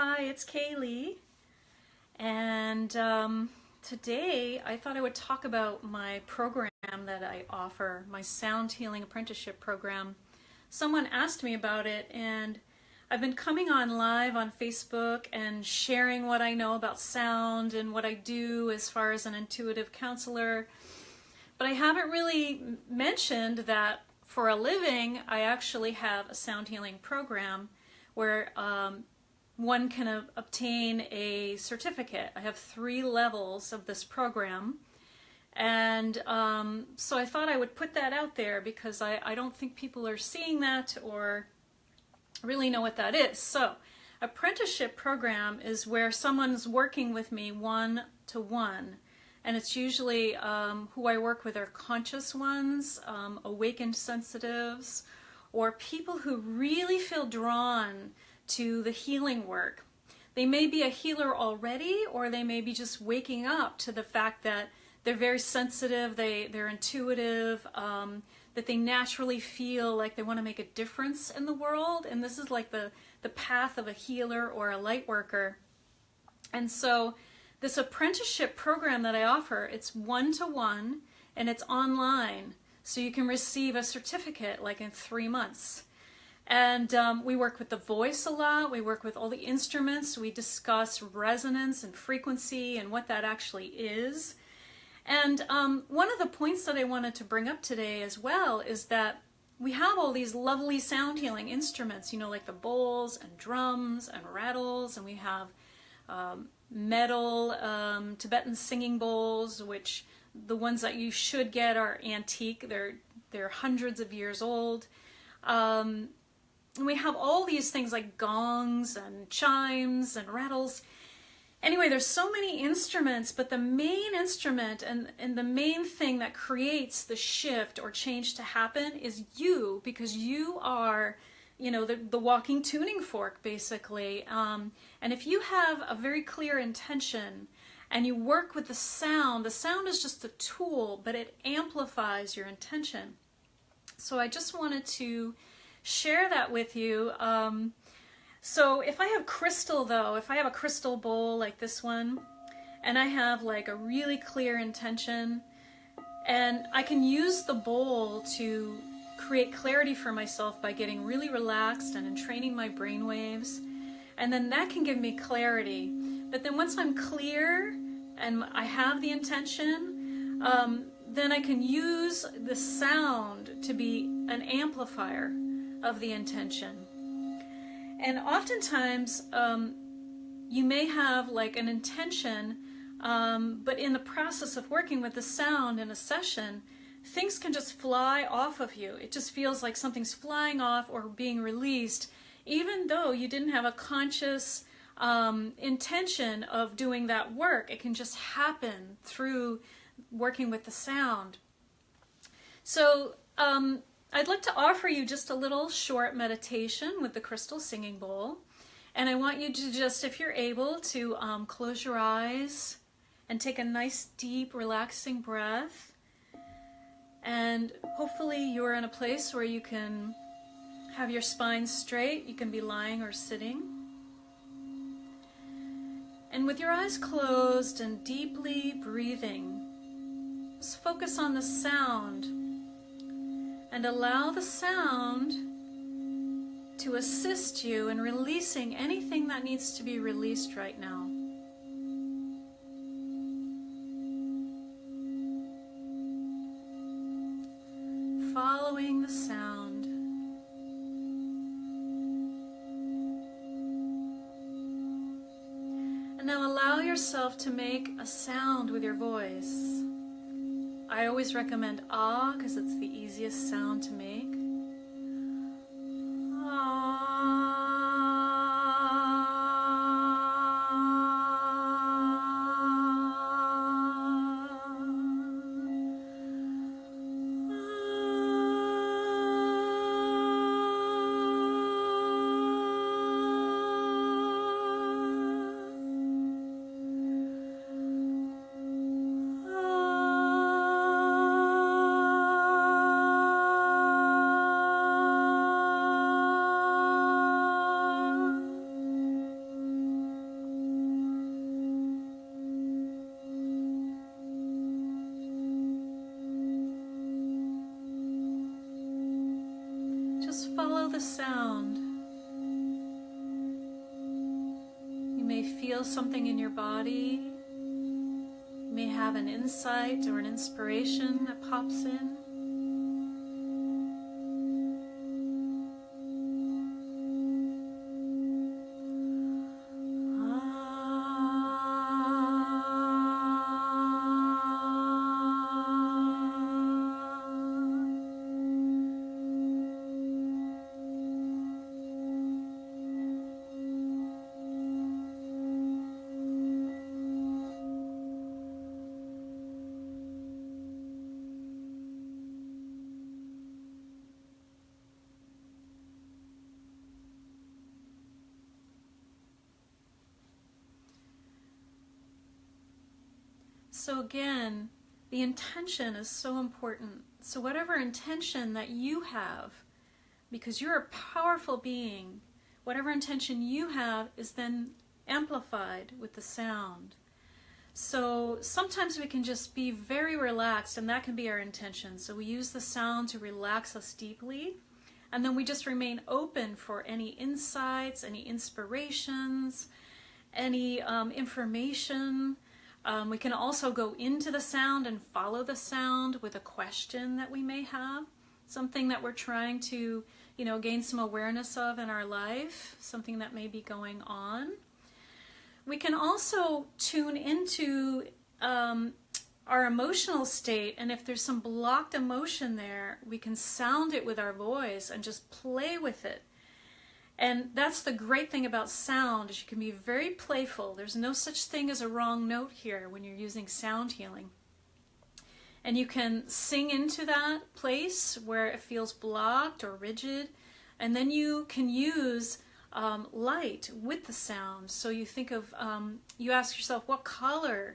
Hi, it's Kaylee, and today I thought I would talk about my program that I offer, my Sound Healing Apprenticeship program. Someone asked me about it, and I've been coming on live on Facebook and sharing what I know about sound and what I do as far as an intuitive counselor, but I haven't really mentioned that for a living I actually have a sound healing program where one can obtain a certificate. I have 3 levels of this program, and so I thought I would put that out there because I don't think people are seeing that or really know what that is. So, apprenticeship program is where someone's working with me one-to-one, and it's usually who I work with are conscious ones, awakened sensitives, or people who really feel drawn to the healing work. They may be a healer already, or they may be just waking up to the fact that they're very sensitive, they're intuitive, that they naturally feel like they want to make a difference in the world, and this is like the path of a healer or a light worker. And so this apprenticeship program that I offer, it's one-to-one and it's online, so you can receive a certificate like in 3 months. And we work with the voice a lot, we work with all the instruments, we discuss resonance and frequency and what that actually is. And one of the points that I wanted to bring up today as well is that we have all these lovely sound healing instruments, you know, like the bowls and drums and rattles, and we have metal Tibetan singing bowls, which the ones that you should get are antique, they're hundreds of years old. And we have all these things like gongs and chimes and rattles. Anyway, there's so many instruments, but the main instrument and the main thing that creates the shift or change to happen is you, because you are, you know, the walking tuning fork, basically. And if you have a very clear intention and you work with the sound is just a tool, but it amplifies your intention. So I just wanted to share that with you. So if I have crystal though, if I have a crystal bowl like this one, and I have like a really clear intention, and I can use the bowl to create clarity for myself by getting really relaxed and entraining my brain waves, and then that can give me clarity. But then once I'm clear and I have the intention, then I can use the sound to be an amplifier of the intention. And oftentimes you may have like an intention, but in the process of working with the sound in a session, things can just fly off of you. It just feels like something's flying off or being released, even though you didn't have a conscious intention of doing that work. It can just happen through working with the sound. So I'd like to offer you just a little short meditation with the crystal singing bowl. And I want you to just, if you're able, to close your eyes and take a nice, deep, relaxing breath. And hopefully you're in a place where you can have your spine straight. You can be lying or sitting. And with your eyes closed and deeply breathing, just focus on the sound and allow the sound to assist you in releasing anything that needs to be released right now. Following the sound. And now allow yourself to make a sound with your voice. I always recommend ah, because it's the easiest sound to make. follow the sound. You may feel something in your body. You may have an insight or an inspiration that pops in. So again, the intention is so important. So whatever intention that you have, because you're a powerful being, whatever intention you have is then amplified with the sound. So sometimes we can just be very relaxed, and that can be our intention. So we use the sound to relax us deeply, and then we just remain open for any insights, any inspirations, any information. We can also go into the sound and follow the sound with a question that we may have, something that we're trying to, gain some awareness of in our life, something that may be going on. We can also tune into our emotional state, and if there's some blocked emotion there, we can sound it with our voice and just play with it. And that's the great thing about sound, is you can be very playful. There's no such thing as a wrong note here when you're using sound healing. And you can sing into that place where it feels blocked or rigid, and then you can use light with the sound. So you think of, you ask yourself, what color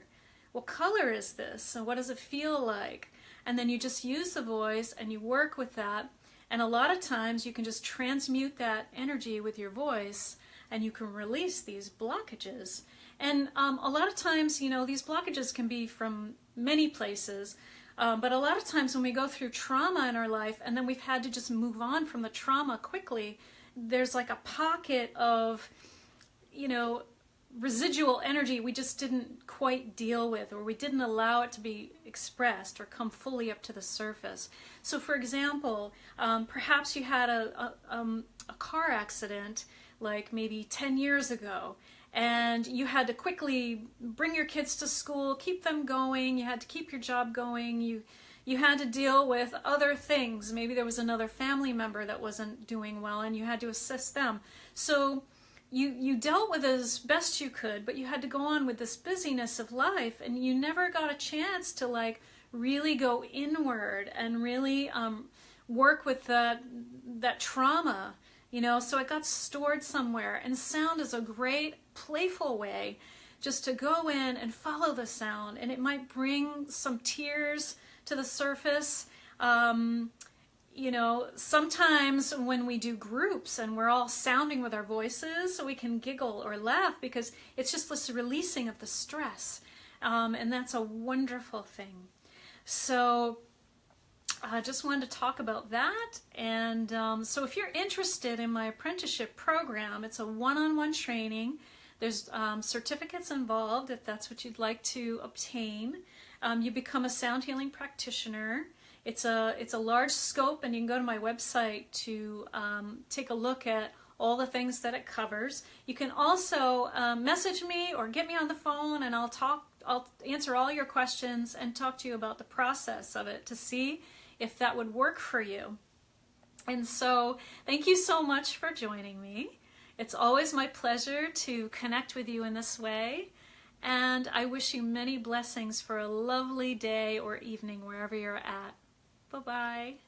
is this? And what does it feel like? And then you just use the voice and you work with that. And a lot of times you can just transmute that energy with your voice, and you can release these blockages. And a lot of times, these blockages can be from many places, but a lot of times when we go through trauma in our life and then we've had to just move on from the trauma quickly, there's like a pocket of, residual energy we just didn't quite deal with, or we didn't allow it to be expressed or come fully up to the surface. So for example, perhaps you had a car accident like maybe 10 years ago, and you had to quickly bring your kids to school, keep them going, you had to keep your job going, you had to deal with other things. Maybe there was another family member that wasn't doing well and you had to assist them. So you dealt with it as best you could, but you had to go on with this busyness of life, and you never got a chance to really go inward and really work with that trauma, so it got stored somewhere. And sound is a great playful way just to go in and follow the sound, and it might bring some tears to the surface. Sometimes when we do groups and we're all sounding with our voices, we can giggle or laugh because it's just this releasing of the stress. And that's a wonderful thing. So I just wanted to talk about that. And so if you're interested in my apprenticeship program, it's a one-on-one training. There's certificates involved if that's what you'd like to obtain. You become a sound healing practitioner. It's a large scope, and you can go to my website to take a look at all the things that it covers. You can also message me or get me on the phone, and I'll answer all your questions and talk to you about the process of it to see if that would work for you. And so thank you so much for joining me. It's always my pleasure to connect with you in this way. And I wish you many blessings for a lovely day or evening wherever you're at. Bye-bye.